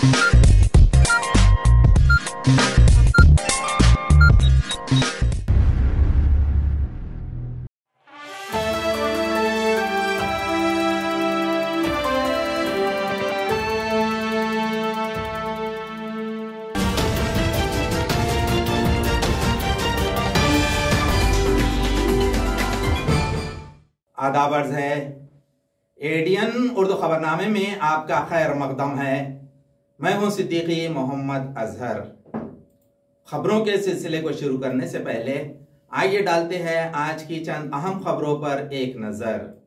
आदाब अर्ज़ है। एडीएन उर्दू खबरनामे में आपका खैर मकदम है। मैं हूं सिद्दीकी मोहम्मद अजहर। खबरों के सिलसिले को शुरू करने से पहले आइए डालते हैं आज की चंद अहम खबरों पर एक नजर।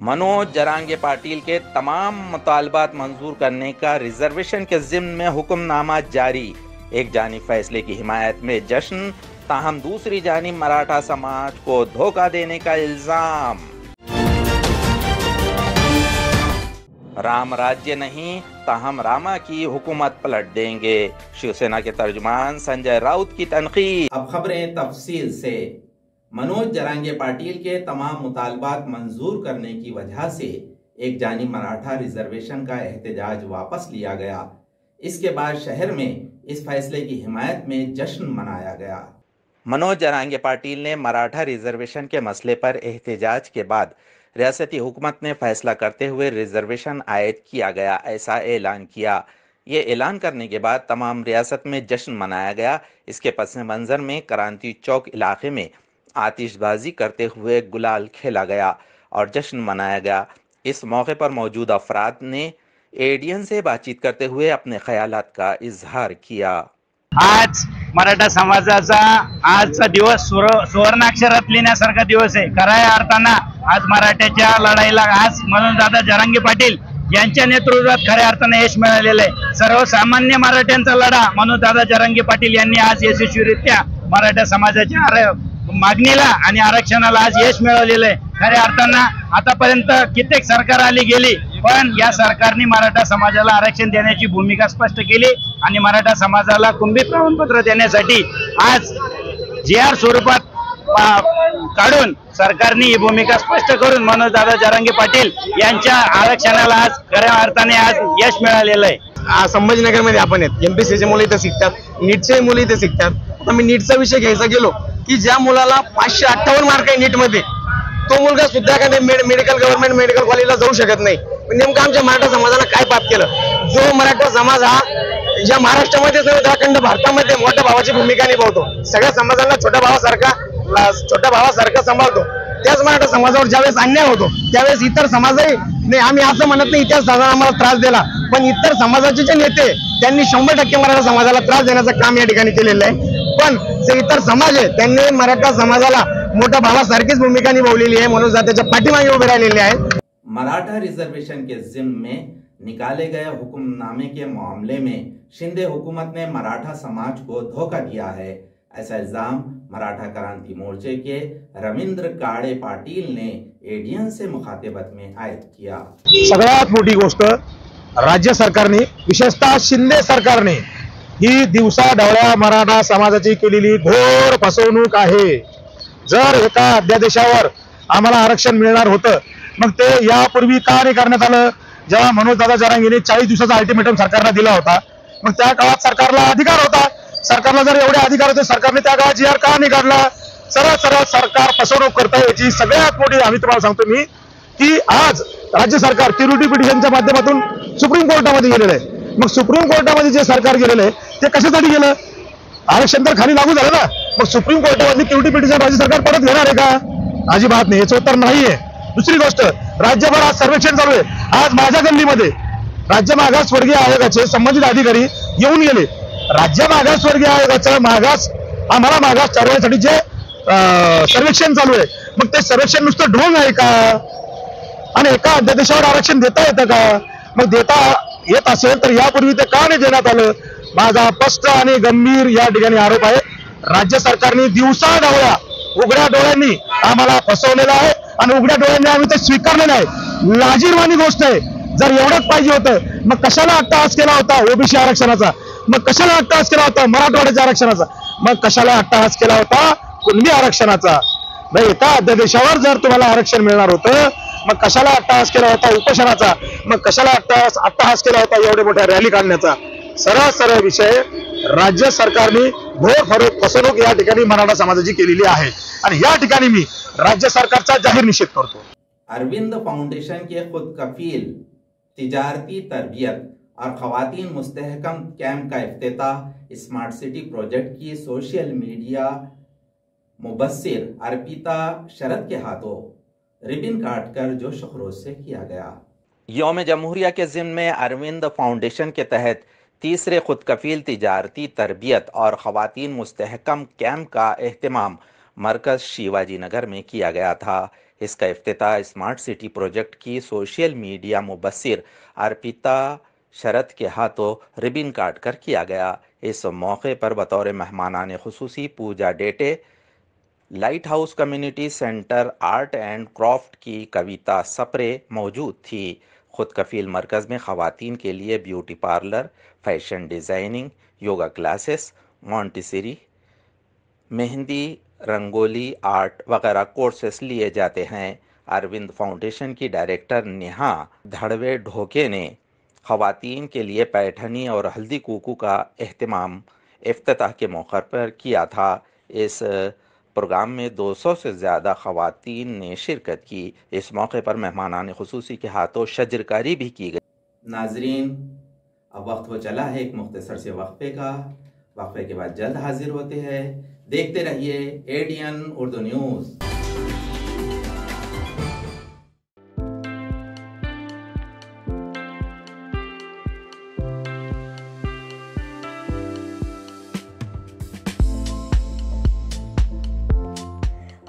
मनोज जरांगे पाटिल के तमाम मुतालबात मंजूर करने का रिजर्वेशन के ज़िम्न में हुक्मनामा जारी। एक जानिब फैसले की हिमायत में जश्न, ताहम दूसरी जानिब मराठा समाज को धोखा देने का इल्जाम। राम राज्य नहीं, ताहम रामा की हुकूमत पलट देंगे, शिवसेना के तर्जुमान संजय राउत की तनकीद। अब खबरें तफसील से। मनोज जरांगे पाटिल के तमाम मुतालबात मंजूर करने की वजह से एक जानिब मराठा रिजर्वेशन का एहतजाज वापस लिया गया। इसके बाद शहर में इस फैसले की हिमायत में जश्न मनाया गया। मनोज जरांगे पाटिल ने मराठा रिजर्वेशन के मसले पर एहतजाज के बाद रियासती हुकूमत ने फैसला करते हुए रिजर्वेशन आयद किया गया, ऐसा ऐलान किया। ये ऐलान करने के बाद तमाम रियासत में जश्न मनाया गया। इसके पस मंज़र में क्रांति चौक इलाके में आतिशबाजी करते हुए गुलाल खेला गया और जश्न मनाया गया। इस मौके पर मौजूद अफराद ने एडीएन से बातचीत करते हुए अपने ख्यालात का इजहार किया। आज मराठा समाजाचा आजचा दिवस सुवर्णाक्षरात लिहिण्यासारखा दिवस आहे। खऱ्या अर्थानं आज मराठ्याच्या लढाईला आज मनोजदादा जरांगे पाटील यांच्या नेतृत्वात खऱ्या अर्थाने यश मिळालेलं आहे। सर्वसामान्य मराठ्यांचा लढा मनोजदादा जरांगे पाटील यांनी आज यशस्वीरित्या मराठा समाजाच्या मागणीला आणि आरक्षणाला आज यश मिळवलेलं आहे। खऱ्या अर्थानं आतापर्यंत कित्येक सरकार आली गेली, पण या सरकारने मराठा समाजाला आरक्षण देण्याची भूमिका स्पष्ट केली आणि मराठा समाजाला कुणबी प्रमाणपत्र देण्यासाठी आज जी.आर. स्वरूपात काढून सरकारने ही भूमिका स्पष्ट करून मनोजदादा जरांगे पाटील यांच्या आरक्षणाला आज खऱ्या अर्थाने आज यश मिळालेलं आहे। संभाजीनगरमध्ये आपण एमपीसीचे मुलं इथे शिकतात, नीटचे मुलं इथे शिकतात। आता मी नीटचा विषय घ्यायचा गेलो की ज्या मुलाला 558 मार्क आहे नीटमध्ये, तो मुलगा सुद्धा एखाद्या गव्हर्नमेंट मेडिकल कॉलेजला जाऊ शकत नाही। नेमकं आमच्या मराठा समाजाला काय पाप केलं? जो मराठा समाज हा या महाराष्ट्रामध्ये अखंड भारतामध्ये मोठ्या भावाची भूमिका निभावतो, सगळ्या समाजाला छोट्या भावासारखा सांभाळतो, त्याच मराठा समाजावर ज्यावेळेस अन्याय होतो त्यावेळेस इतर समाजही नाही, आम्ही असं म्हणत नाही इतिहास आम्हाला त्रास दिला, पण इतर समाजाचे जे नेते त्यांनी 100% मराठा समाजाला त्रास देण्याचं काम या ठिकाणी केलेलं आहे। पण जे इतर समाज आहे त्यांनी मराठा समाजाला मोठ्या भावासारखीच भूमिका निभावलेली आहे, म्हणून त्याच्या पाठीमागे उभे राहिलेले आहेत। मराठा रिजर्वेशन के जिम्न में निकाले गए हुक्मनामे के मामले में शिंदे हुकूमत ने मराठा समाज को धोखा दिया है, ऐसा इल्जाम मराठा क्रांति मोर्चे के रविंद्र काड़े पाटिल ने एडीएन से मुखातिबत में आयद किया। सगळ्यात मोठी गोष्ट राज्य सरकारने, विशेषतः शिंदे सरकारने ही दिवसा ढवळ्या मराठा समाजाची केलेली घोर फसवणूक आहे। जर एका अध्यादेशावर आम्हाला आरक्षण मिळणार होतं, मग ते यापूर्वी का नाही करण्यात आलं? जेव्हा मनोजदादा जरांगेने 40 दिवसाचा अल्टिमेटम सरकारला दिला होता, मग त्या काळात सरकारला अधिकार होता। सरकारला जर एवढे अधिकार होते, सरकारने त्या काळात जी.आर. का नाही काढला? सरळ सरकार फसवणूक करता याची सगळ्यात मोठी आम्ही तुम्हाला सांगतो मी की आज राज्य सरकार क्युरिटी पिटिशनच्या माध्यमातून सुप्रीम कोर्टामध्ये गेलेलं आहे। मग सुप्रीम कोर्टामध्ये जे सरकार गेलेलं आहे ते कशासाठी गेलं? आरक्षण तर खाली लागू झालं ना, मग सुप्रीम कोर्टामध्ये क्युरिटी पिटिशन राज्य सरकार परत घेणार आहे का? अजिबात नाही, याचं उत्तर नाहीये। दुसरी गोष्ट, राज्यभर आज सर्वेक्षण चालू आहे। आज माझ्या गल्लीमध्ये राज्य मागासवर्गीय आयोगाचे संबंधित अधिकारी येऊन गेले। राज्य मागासवर्गीय आयोगाचं आम्हाला मागास ठरवण्यासाठी जे सर्वेक्षण चालू आहे, मग ते सर्वेक्षण नुसतं ढोंग आहे का? आणि एका अध्यादेशावर आरक्षण देता येतं का? मग देता येत असेल तर यापूर्वी ते का नाही देण्यात आलं? माझा स्पष्ट आणि गंभीर या ठिकाणी आरोप आहे, राज्य सरकारने दिवसा ढवळ्या उघड्या डोळ्यांनी आम्हाला फसवलेलं आहे आणि उघड्या डोळ्यांनी आम्ही ते स्वीकारलेलं आहे। लाजिरवाणी गोष्ट आहे। जर एवढंच पाहिजे होतं, मग कशाला अट्टहास केला होता ओबीसी आरक्षणाचा? मग कशाला अट्टहास केला होता मराठवाड्याच्या आरक्षणाचा? मग कशाला अट्टहास केला होता कुणबी आरक्षणाचा? एका अध्यादेशावर जर तुम्हाला आरक्षण मिळणार होतं मग कशाला अट्टहास केला होता उपोषणाचा, मग कशाला अट्टहास केला होता एवढ्या मोठ्या रॅली काढण्याचा? सरळ विषय राज्य सरकारने घोर फसवणूक या ठिकाणी मराठा समाजाची केलेली आहे आणि या ठिकाणी मी राज्य सरकारचा जाहीर निषेध करतो। अरविंद फाउंडेशन के खुद कफील तिजारती तरबियत और खवातीन मुस्तहकम कैंप का इफ्तिताह स्मार्ट सिटी प्रोजेक्ट की सोशल मीडिया मुबस्सिर अर्पिता शरद के हाथों रिबन काटकर जोश खरोश से किया गया। यौम जमहूरिया के ज़िम्न में अरविंद फाउंडेशन के तहत तीसरे खुद कफील तिजारती तरबियत और खवातीन मुस्तहकम कैंप का एहतमाम मरकज़ शिवाजी नगर में किया गया था। इसका इफ्तिताह स्मार्ट सिटी प्रोजेक्ट की सोशल मीडिया मुबस्सिर अर्पिता शरद के हाथों रिबन काट कर किया गया। इस मौके पर बतौर मेहमानान खुसूसी Puja Date, light house community centre art and craft की कविता सप्रे मौजूद थी। खुद कफील मरकज़ में ख़वातीन के लिए beauty parlour, fashion designing, yoga classes, Montessori, mehndi, rangoli art वगैरह कोर्सेस लिए जाते हैं। अरविंद फाउंडेशन की डायरेक्टर नेहा धड़वे ढोके ने ख़वातीन के लिए पैठनी और हल्दी कुकू का एहतमाम इफ्तिताह के मौके पर किया था। इस प्रोग्राम में 200 से ज़्यादा ख़वातीन ने शिरकत की। इस मौके पर मेहमानान खुसूसी के हाथों शजरकारी भी की गई। नाजरीन, अब वक्त हो चला है एक मुख्तसर से वक्फे का। वक्फे के बाद जल्द हाजिर होते हैं। देखते रहिए ADN Urdu news.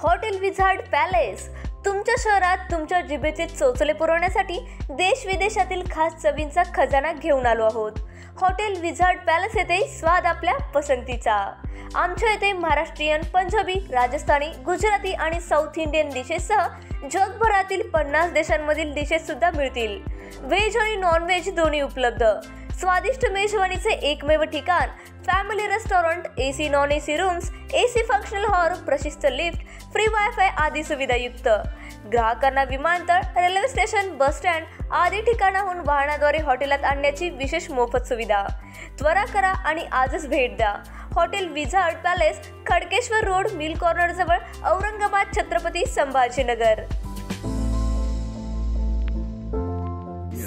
Hotel wizard palace तुमच्या शहरात तुमच्या जिभेचे चोचले पुरवण्यासाठी देश विदेशातील खास चवींचा खजाना घेऊन आलो आहोत। हॉटेल विझार्ड पॅलेस येथे स्वाद आपल्या पसंतीचा। आमच्या येथे महाराष्ट्रीयन, पंजाबी, राजस्थानी, गुजराती आणि साऊथ इंडियन डिशेससह जगभरातील 50 देशांमधील डिशेस सुद्धा मिळतील। व्हेज आणि नॉन व्हेज दोन्ही उपलब्ध। स्वादिष्ट मेजवानीचे एकमेव ठिकाण, family restaurant, AC non AC rooms, AC functional hall, प्रशस्त लिफ्ट, फ्री वायफाय आदी सुविधायुक्त। ग्राहकांना विमानतळ, रेल्वे स्टेशन, बस स्टँड आदी ठिकाणाहून वाहनाद्वारे हॉटेलात आणण्याची विशेष मोफत सुविधा। त्वरा करा आणि आजच भेट द्या। Hotel wizard palace, Khadkeshwar road, mill corner जवळ, Aurangabad, Chhatrapati Sambhajinagar.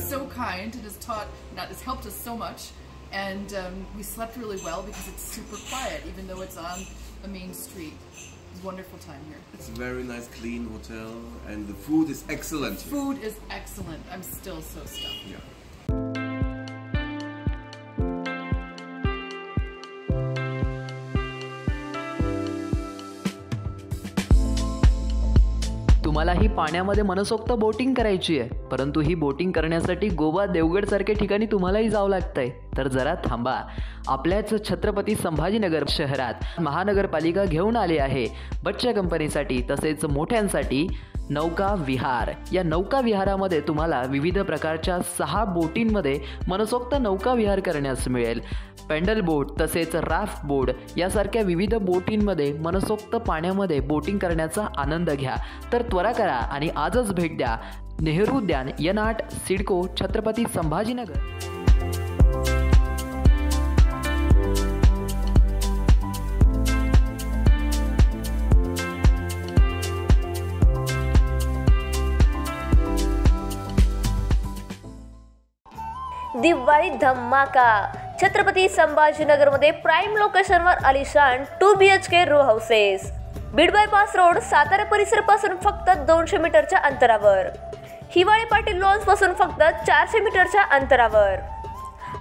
So kind, it has helped us so much, and we slept really well because it's super quiet, even though it's on the main street. It's a wonderful time here. It's a very nice, clean hotel, and the food is excellent. Food is excellent. I'm still so stuffed. Yeah. तुम्हालाही पाण्यामध्ये मनसोक्त boating करायची आहे, परंतु ही boating करण्यासाठी गोवा, देवगड सारख्या ठिकाणी तुम्हालाही जावं लागतंय, तर जरा थांबा। आपल्याच छत्रपती संभाजीनगर शहरात महानगरपालिका घेऊन आली आहे बच्चा कंपनीसाठी तसेच मोठ्यांसाठी नौका विहार। या नौका विहारामध्ये तुम्हाला विविध प्रकारच्या 6 बोटींमध्ये मनसोक्त नौका विहार करण्यास मिळेल। पेंडल बोट तसेच राफ्ट बोट यासारख्या विविध बोटींमध्ये मनसोक्त पाण्यामध्ये बोटिंग करण्याचा आनंद घ्या। तर त्वरा करा आणि आजच भेट द्या नेहरू उद्यान, यनाट, सिडको, छत्रपती संभाजीनगर। दिवाळी धमाका छत्रपती संभाजीनगरमध्ये प्राईम लोकेशनवर आलिशान 2 BHK row houses. Beed bypass road, Satara परिसरापासून फक्त 200 मीटरच्या अंतरावर। हिवाळी पाटील लॉन्स पासून फक्त 400 मीटरच्या अंतरावर।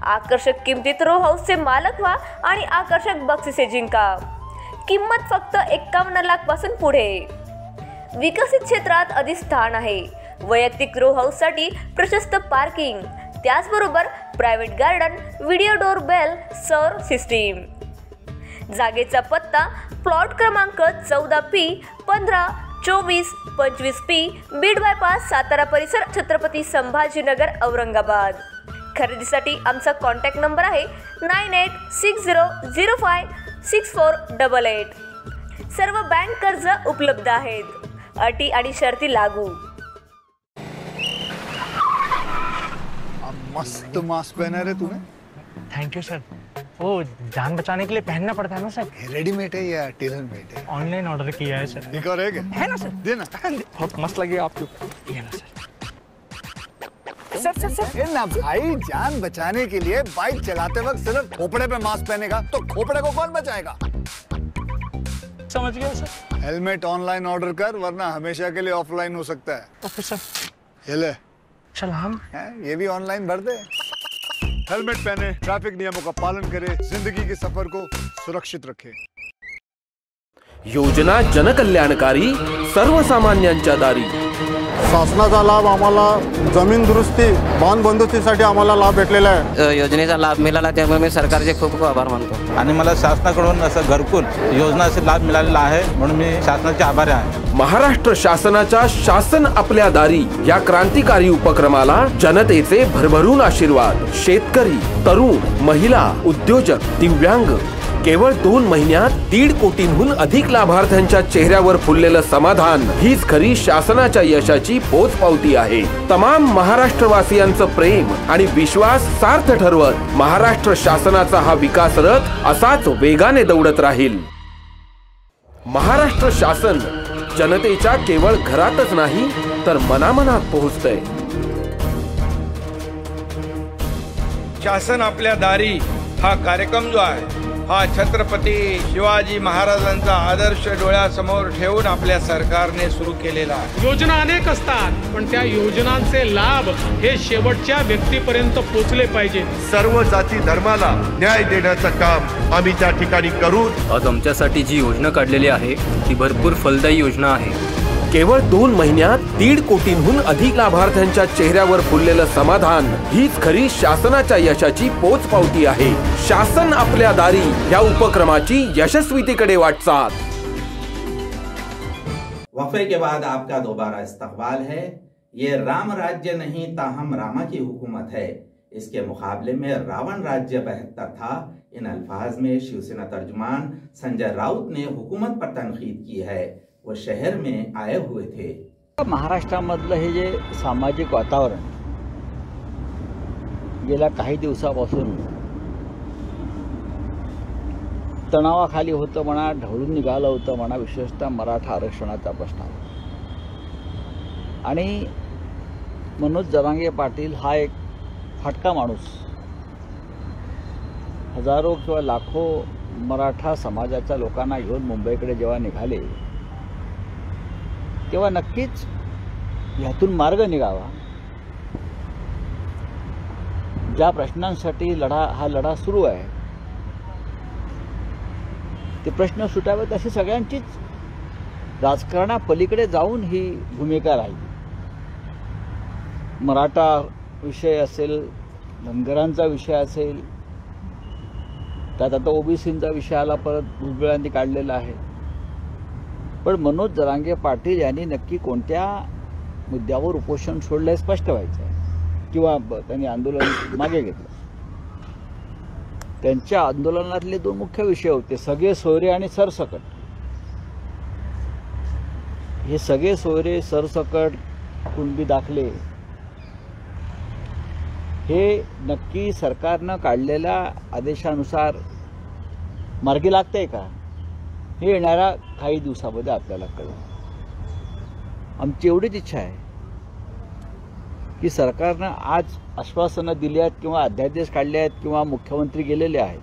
आकर्षक किमतीत रो हाऊसचे मालक व्हा आणि आकर्षक बक्षिसे जिंका। किंमत फक्त 51 लाख पासून पुढे। विकसित क्षेत्रात अधिष्ठान आहे। वैयक्तिक रो हाऊससाठी प्रशस्त पार्किंग, त्याचबरोबर private garden, video door bell, सौर सिस्टीम। जागेचा पत्ता प्लॉट क्रमांक 14P 15 24 25P Beed bypass, Satara परिसर, छत्रपती संभाजीनगर, औरंगाबाद। खरेदीसाठी आमचा कॉन्टॅक्ट नंबर आहे 9860056488। सर्व बँक कर्ज उपलब्ध आहेत। अटी आणि शर्ती लागू। मस्त मास्क पहना रे तूने। Thank you sir. वो जान बचाने के लिए पहनना पड़ता है ना सर। रेडीमेड है या टेलर मेड है? ऑनलाइन ऑर्डर किया है सर। एक और है क्या? है ना सर। देना। बहुत मस्त लगे आपको। ये ना सर। सर ना भाई, जान बचाने के लिए बाइक चलाते वक्त सिर्फ खोपड़े पे मास्क पहनेगा तो खोपड़े को कौन बचाएगा? समझ गया सर। हेलमेट ऑनलाइन ऑर्डर कर, वरना हमेशा के लिए ऑफलाइन हो सकता है। Okay sir. ये ले सलाम। ये भी ऑनलाइन भर दे। हेलमेट पहने, ट्रैफिक नियमों का पालन करे, जिंदगी के सफर को सुरक्षित रखे। योजना जनकल्याणकारी, सर्वसामान्यांच्या दारी। शासनाचा लाभ आम्हाला जमीन दुरुस्ती, बांध बंदुस्तीसाठी आम्हाला लाभ भेटलेला आहे। योजनेचा लाभ मिळाला त्यामुळे मी सरकारचे खूप खूप आभार मानतो आणि मला शासनाकडून असं घरकुल योजनाचा लाभ मिळालेला आहे, म्हणून मी शासनाचे आभारी आहे। महाराष्ट्र शासनाच्या शासन आपल्या दारी या क्रांतिकारी उपक्रमाला जनतेचे भरभरून आशीर्वाद। शेतकरी, तरुण, महिला, उद्योजक, दिव्यांग, केवळ 2 महिन्यात 1.5 कोटींहून अधिक लाभार्थ्यांच्या चेहऱ्यावर फुललेलं समाधान हीच खरी शासनाच्या यशाची पोचपावती आहे। तमाम महाराष्ट्रवासियांचं प्रेम आणि विश्वास सार्थ ठरवत महाराष्ट्र शासनाचा हा विकास रथ असाच वेगाने दौडत राहील। महाराष्ट्र शासन जनतेच्या केवळ घरातच नाही तर मनामनात पोहोचतंय। शासन आपल्या दारी हा कार्यक्रम जो आहे, हा छत्रपती शिवाजी महाराजांचा आदर्श डोळ्यासमोर ठेवून आपल्या सरकारने सुरू केलेला आहे। योजना अनेक असतात, पण त्या योजनांचे लाभ हे शेवटच्या व्यक्तीपर्यंत पोहोचले पाहिजे। सर्व जाती धर्माला न्याय देण्याचं काम आम्ही त्या ठिकाणी करू। आज आमच्यासाठी जी योजना काढलेली आहे ती भरपूर फलदायी योजना आहे। केवळ 2 महिन्यात 1.5 कोटींहून अधिक लाभार्थ्यांच्या चेहऱ्यावर फुललेलं समाधान हीच खरी शासनाच्या यशाची पोचपावती आहे। शासन आपल्या दारी या उपक्रमाची यशस्वीतेकडे वाटचाल। वक्फे के बाद आपका दोबारा इस्तकबाल है। ये राम राज्य नहीं ताहम रामा की हुकूमत है। इसके मुकाबले में रावण राज्य बेहतर था। इन अल्फाज में शिवसेना तर्जुमान संजय राउत ने हुकूमत पर तनकीद की है। वो शहर में आए हुए थे। महाराष्ट्रामधलं हे जे सामाजिक वातावरण गेल्या काही दिवसापासून तणावाखाली होतं म्हणा, ढवळून निघालं होतं म्हणा, विशेषतः मराठा आरक्षणाचा प्रश्न। आणि मनोज जरांगे पाटील हा एक फटका माणूस, हजारो किंवा लाखो मराठा समाजाच्या लोकांना घेऊन मुंबईकडे जेव्हा निघाले तेव्हा नक्कीच यातून मार्ग निघावा। ज्या प्रश्नांसाठी हा लढा सुरू आहे ते प्रश्न सुटावेत अशी सगळ्यांचीच राजकारणापलीकडे जाऊन ही भूमिका राहील। मराठा विषय असेल, धनगरांचा विषय असेल, त्यात आता ओबीसींचा विषय आला, परत भुजबळांनी काढलेला आहे। पण मनोज जरांगे पाटील यांनी नक्की कोणत्या मुद्द्यावर उपोषण सोडलं हे स्पष्ट व्हायचं आहे, किंवा त्यांनी आंदोलन मागे घेतलं। त्यांच्या आंदोलनातले 2 मुख्य विषय होते, सगळे सोयरे आणि सरसकट। हे सगळे सोयरे, सरसकट, कुणबी दाखले हे नक्की सरकारनं काढलेल्या आदेशानुसार मार्गी लागतंय का, हे येणाऱ्या काही दिवसामध्ये आपल्याला कळेल। आमची एवढीच इच्छा आहे की सरकारनं आज आश्वासनं दिली आहेत किंवा अध्यादेश काढले आहेत किंवा मुख्यमंत्री गेलेले आहेत,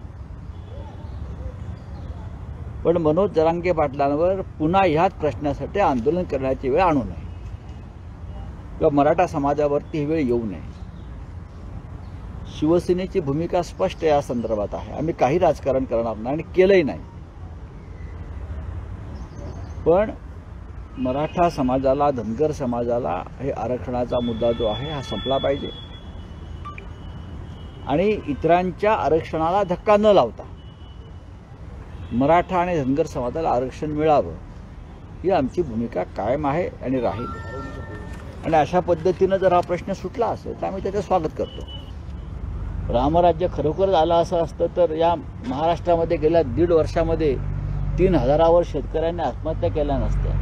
पण मनोज जरांगे पाटलांवर पुन्हा ह्याच प्रश्नासाठी आंदोलन करण्याची वेळ आणू नये किंवा मराठा समाजावरती ही वेळ येऊ नये। शिवसेनेची भूमिका स्पष्ट या संदर्भात आहे। आम्ही काही राजकारण करणार नाही आणि केलंही नाही, पण मराठा समाजाला, धनगर समाजाला हे आरक्षणाचा मुद्दा जो आहे हा संपला पाहिजे आणि इतरांच्या आरक्षणाला धक्का न लावता मराठा आणि धनगर समाजाला आरक्षण मिळावं ही आमची भूमिका कायम आहे आणि राहील। आणि अशा पद्धतीनं जर हा प्रश्न सुटला असेल तर आम्ही त्याचं स्वागत करतो। रामराज्य खरोखर आलं असं असतं तर या महाराष्ट्रामध्ये गेल्या 1.5 वर्षामध्ये 3000वर शेतकऱ्यांनी आत्महत्या केल्या नसत्या।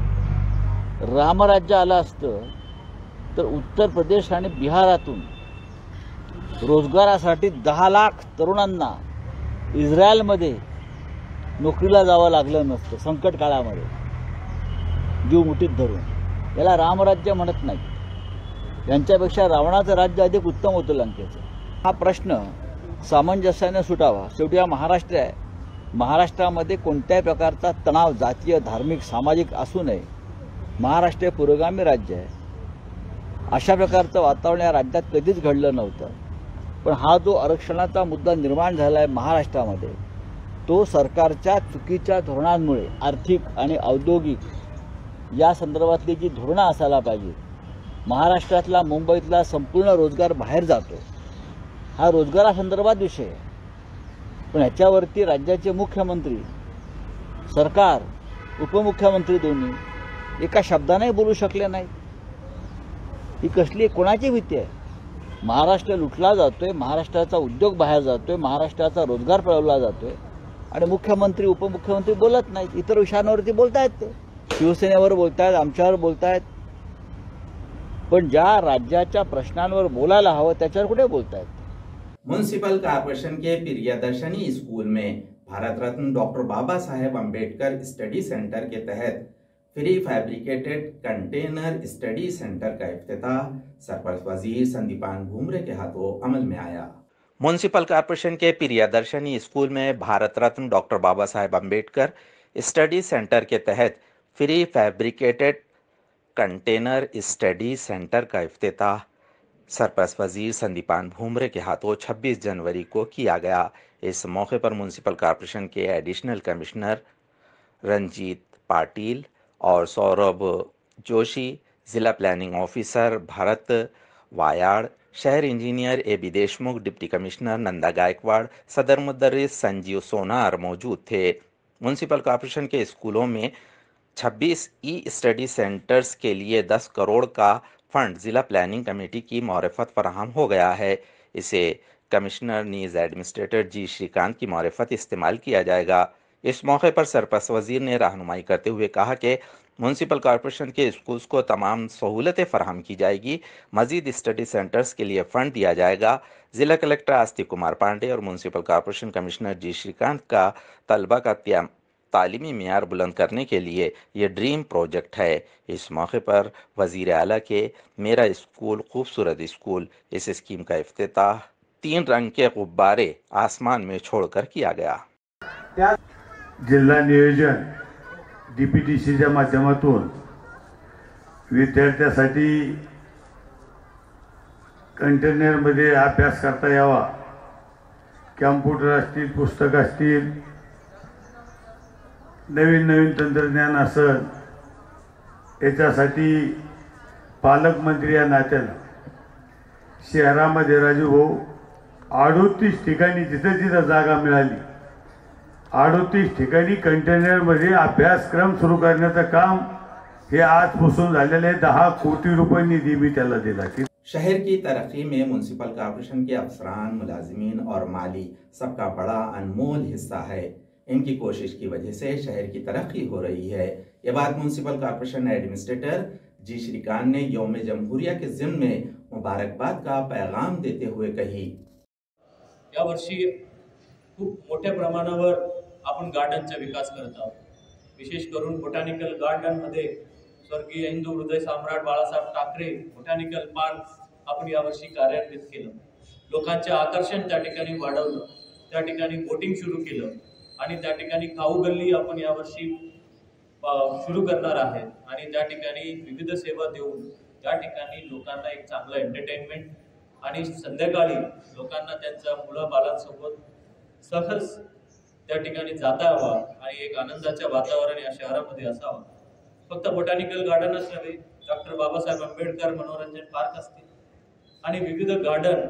रामराज्य आलं असतं तर उत्तर प्रदेश आणि बिहारातून रोजगारासाठी 10 लाख तरुणांना इस्रायलमध्ये नोकरीला जावं लागलं नसतं संकट काळामध्ये जीव मुठीत धरून. याला रामराज्य म्हणत नाही, यांच्यापेक्षा रावणाचं राज्य अधिक उत्तम होतं लंकेचं. हा प्रश्न सामंजस्याने सुटावा. शेवटी हा महाराष्ट्र आहे. महाराष्ट्रामध्ये कोणत्याही प्रकारचा तणाव जातीय धार्मिक सामाजिक असू नये. महाराष्ट्र हे पुरोगामी राज्य आहे. अशा प्रकारचं वातावरण या राज्यात कधीच घडलं नव्हतं. पण हा जो आरक्षणाचा मुद्दा निर्माण झाला आहे महाराष्ट्रामध्ये, तो सरकारच्या चुकीच्या धोरणांमुळे आर्थिक आणि औद्योगिक या संदर्भातली जी धोरणं असायला पाहिजे. महाराष्ट्रातला मुंबईतला संपूर्ण रोजगार बाहेर जातो. हा रोजगारासंदर्भात विषय आहे. पण ह्याच्यावरती राज्याचे मुख्यमंत्री, सरकार, उपमुख्यमंत्री दोन्ही एका शब्दाने बोलू शकले नाहीत. ही कसली कोणाची भीती आहे? महाराष्ट्र लुटला जातोय, महाराष्ट्राचा उद्योग बाहेर जातोय, महाराष्ट्राचा रोजगार पळवला जातोय आणि मुख्यमंत्री उपमुख्यमंत्री बोलत नाहीत. इतर विषयांवरती बोलतायत, ते शिवसेनेवर बोलतायत, आमच्यावर बोलतायत, पण ज्या राज्याच्या प्रश्नांवर बोलायला हवं त्याच्यावर कुठे बोलतायत? म्युनिसिपल कॉर्पोरेशन के प्रियदर्शनी स्कूल में Bharat Ratna doctor Baba Saheb Ambedkar study centre के तहत free fabricated container study centre का इफ्तिताह सरपंच वजीर संदीपान भूमरे के हाथों अमल में आया। म्युनिसिपल कॉर्पोरेशन के प्रियदर्शनी स्कूल में Bharat Ratna doctor Baba Saheb Ambedkar study centre के तहत free fabricated container study centre का इफ्तिताह सरपंच वजीर संदीपान भूमरे के हाथों 26 जनवरी को किया गया। इस मौके पर म्युनिसिपल कॉर्पोरेशन के एडिशनल कमिश्नर रंजीत पाटिल और सौरभ जोशी, जिला प्लानिंग ऑफिसर भरत वायाड़, शहर engineer AB. Deshmukh, deputy commissioner Nanda Gaikwad, सदर मुदर्रिस संजीव सोनार मौजूद थे। म्युनिसिपल कॉर्पोरेशन के स्कूलों में 26 ई स्टडी सेंटर्स के लिए 10 करोड़ का फंड जिला प्लानिंग कमेटी की मारिफत फराहम हो गया है। इसे कमिश्नर नीज एडमिनिस्ट्रेटर जी श्रीकांत की मारिफत इस्तेमाल किया जाएगा। इस मौके पर सरपंच वजीर ने रहनुमाई करते हुए कहा कि म्युनिसिपल कॉर्पोरेशन के स्कूल्स को तमाम सहूलतें फराहम की जाएगी। मजीद स्टडी सेंटर्स के लिए फंड दिया जाएगा। जिला कलेक्टर आस्तिक कुमार पांडे और municipal corporation commissioner ji Shrikant का तलबा का तालीमी मेयार बुलंद करने के लिए ये ड्रीम प्रोजेक्ट है। इस मौके पर वजीर आला के मेरा स्कूल खूबसूरत स्कूल इस स्कीम का इफ्तिताह 3 रंग के गुब्बारे आसमान में छोड़कर किया गया। जिल्हा नियोजन DPTCच्या माध्यमातून विद्यार्थ्यांसाठी कंटेनरमध्ये अभ्यास करता यावा, कॉम्प्युटर असतील, पुस्तक असतील, नवीन नवीन तंत्रज्ञान असेल, याच्यासाठी पालकमंत्री या नात्यानं शहरामध्ये राजू भाऊ 38 ठिकाणी जिथे जिथे जागा मिळाली 38 ठिकाणी कंटेनरमध्ये अभ्यासक्रम सुरू करण्याचं काम हे आजपासून झालेलं आहे। 10 कोटी रुपये निधी मी त्याला दिला। शहर की तरक्की में म्युनिसिपल कॉर्पोरेशन के अफसरान, मुलाजिमीन और माली सबका बड़ा अनमोल हिस्सा है। इनकी कोशिश की वजह से शहर की तरक्की हो रही है। ये बात म्युनिसिपल कॉर्पोरेशन एडमिनिस्ट्रेटर जी श्रीकांत ने यौम जमहूरिया के ज़िम्न में मुबारकबाद का पैगाम देते हुए कही। या वर्षी खूप मोठ्या प्रमाणावर आपण गार्डनचा विकास करत आहोत। विशेष करून बोटॅनिकल गार्डनमध्ये स्वर्गीय हिंदू हृदय सम्राट बाळासाहेब ठाकरे बोटॅनिकल पार्क आपण यावर्षी कार्यान्वित केलं। लोकांचे आकर्षण त्या ठिकाणी वाढवलं, त्या ठिकाणी बोटिंग सुरू केलं आणि त्या ठिकाणी खाऊ गल्ली आपण यावर्षी सुरू करणार आहे आणि त्या ठिकाणी विविध सेवा देऊन त्या ठिकाणी लोकांना एक चांगलं एंटरटेनमेंट आणि संध्याकाळी लोकांना त्यांच्या मुलाबाळांसोबत सहज त्या ठिकाणी जाता यावा आणि एक आनंदाचे वातावरण या शहरामध्ये असावं। फक्त बोटॅनिकल गार्डनच नव्हे, डॉक्टर बाबासाहेब आंबेडकर मनोरंजन पार्क असतील आणि विविध गार्डन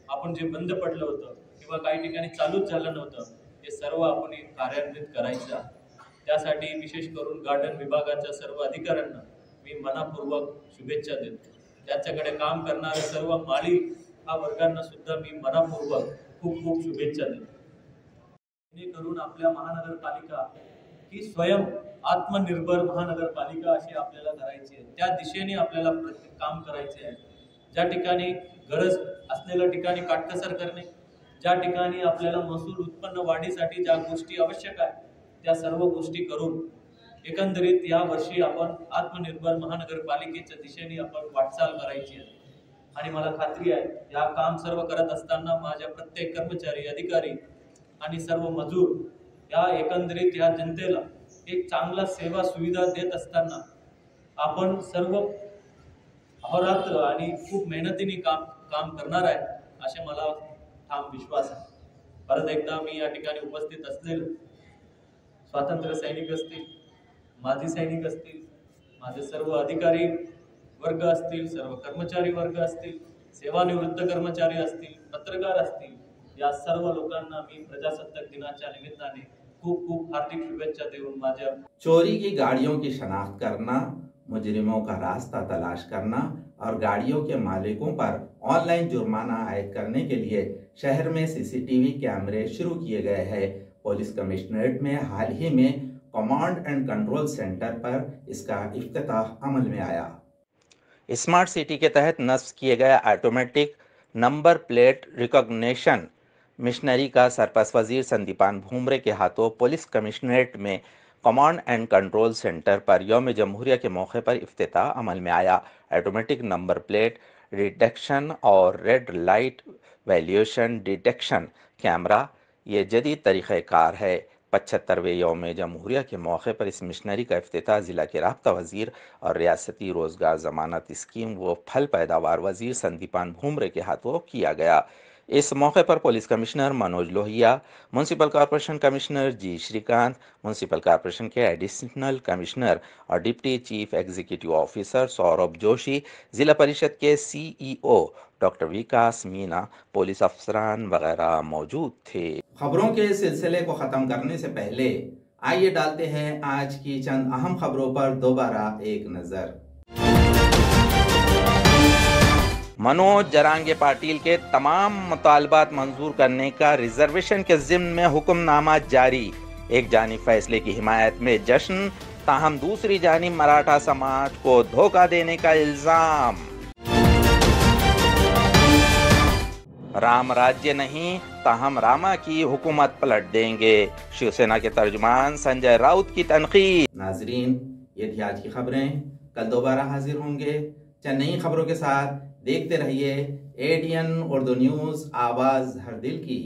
आपण जे बंद पडलं होतं किंवा काही ठिकाणी चालूच झालं नव्हतं, हे सर्व आपण कार्यान्वित करायचं आहे। त्यासाठी विशेष करून गार्डन विभागाच्या सर्व अधिकाऱ्यांना मी मनापूर्वक शुभेच्छा देतो। त्यांच्याकडे काम करणारे सर्व माळी हा वर्गांना सुद्धा मी मनापूर्वक खूप खूप शुभेच्छा देतो। जेणेकरून आपल्या महानगरपालिका ही स्वयं आत्मनिर्भर महानगरपालिका अशी आपल्याला करायची आहे, त्या दिशेने आपल्याला प्रत्येक काम करायचे आहे। ज्या ठिकाणी गरज असलेल्या ठिकाणी काटकसर करणे, ज्या ठिकाणी आपल्याला महसूल उत्पन्न वाढीसाठी ज्या गोष्टी आवश्यक आहेत त्या सर्व गोष्टी करून एकंदरीत या वर्षी आपण आत्मनिर्भर महानगरपालिकेच्या दिशेने आपण वाटचाल करायची आहे. आणि मला खात्री आहे या काम सर्व करत असताना माझ्या प्रत्येक कर्मचारी, अधिकारी आणि सर्व मजूर या एकंदरीत या जनतेला एक चांगला सेवा सुविधा देत असताना आपण सर्व अहोरात्र आणि खूप मेहनतीने काम करणार आहे असे मला ठाम विश्वास आहे. परत एकदा मी या ठिकाणी उपस्थित असलेले स्वातंत्र्य सैनिक असतील, माजी सैनिक असतील, माझे सर्व अधिकारी वर्ग असतील, सर्व कर्मचारी वर्ग असतील, सेवानिवृत्त कर्मचारी असतील, पत्रकार असतील, या सर्व लोकांना मी प्रजासत्ताक दिनाच्या निमित्ताने खूप खूप हार्दिक शुभेच्छा देऊन माझ्या चोरी की गाड़ियों की शनाख्त करना, मुजरिमों का रास्ता तलाश करना और गाड़ियों के मालिकों पर ऑनलाइन जुर्माना आयद करने के लिए शहर में सीसीटीवी कैमरे शुरू किए गए हैं। पुलिस कमिश्नरेट में हाल ही में कमांड एंड कंट्रोल सेंटर पर इसका इफ्तिताह अमल में आया। स्मार्ट सिटी के तहत नस्ब किए गए automatic number plate recognition missionary का सरपंच वजीर संदीपान भूमरे के हाथों पुलिस कमिश्नरेट में कमांड एंड कंट्रोल सेंटर पर यौम जमहूरिया के मौके पर इफ्तिताह अमल में आया। ऑटोमेटिक नंबर प्लेट डिटेक्शन और red light valuation detection camera ये जदीद तरीक़ाकार है। 75वें यौम जमहूरिया के मौके पर इस मिशनरी का इफ्तिताह ज़िला के राब्ता वज़ीर और रियासती रोज़गार ज़मानत स्कीम व फल पैदावार वज़ीर संदीपान भूमरे के हाथों किया गया। इस मौके पर police commissioner Manoj Lohia, municipal corporation commissioner ji Shrikant, municipal corporation के एडिशनल कमिश्नर और deputy chief executive officer Saurabh Joshi, Zila Parishad के CEO doctor Vikas Meena, police अफसरान वगैरह मौजूद थे। खबरों के सिलसिले को खत्म करने से पहले आइए डालते हैं आज की चंद अहम खबरों पर दोबारा एक नजर। मनोज जरांगे पाटिल के तमाम मुतालबात मंजूर करने का रिजर्वेशन के ज़िम्न में हुक्मनामा जारी। एक जानिब फैसले की हिमायत में जश्न, ताहम दूसरी जानिब मराठा समाज को धोखा देने का इल्जाम। राम राज्य नहीं, ताहम रामा की हुकूमत पलट देंगे, शिवसेना के तर्जुमान संजय राउत की तनकीद। नाजरीन, ये थी आज की खबरें। कल दोबारा हाजिर होंगे चंद नई खबरों के साथ। देखते रहिए ADN उर्दू न्यूज़, आवाज़ हर दिल की।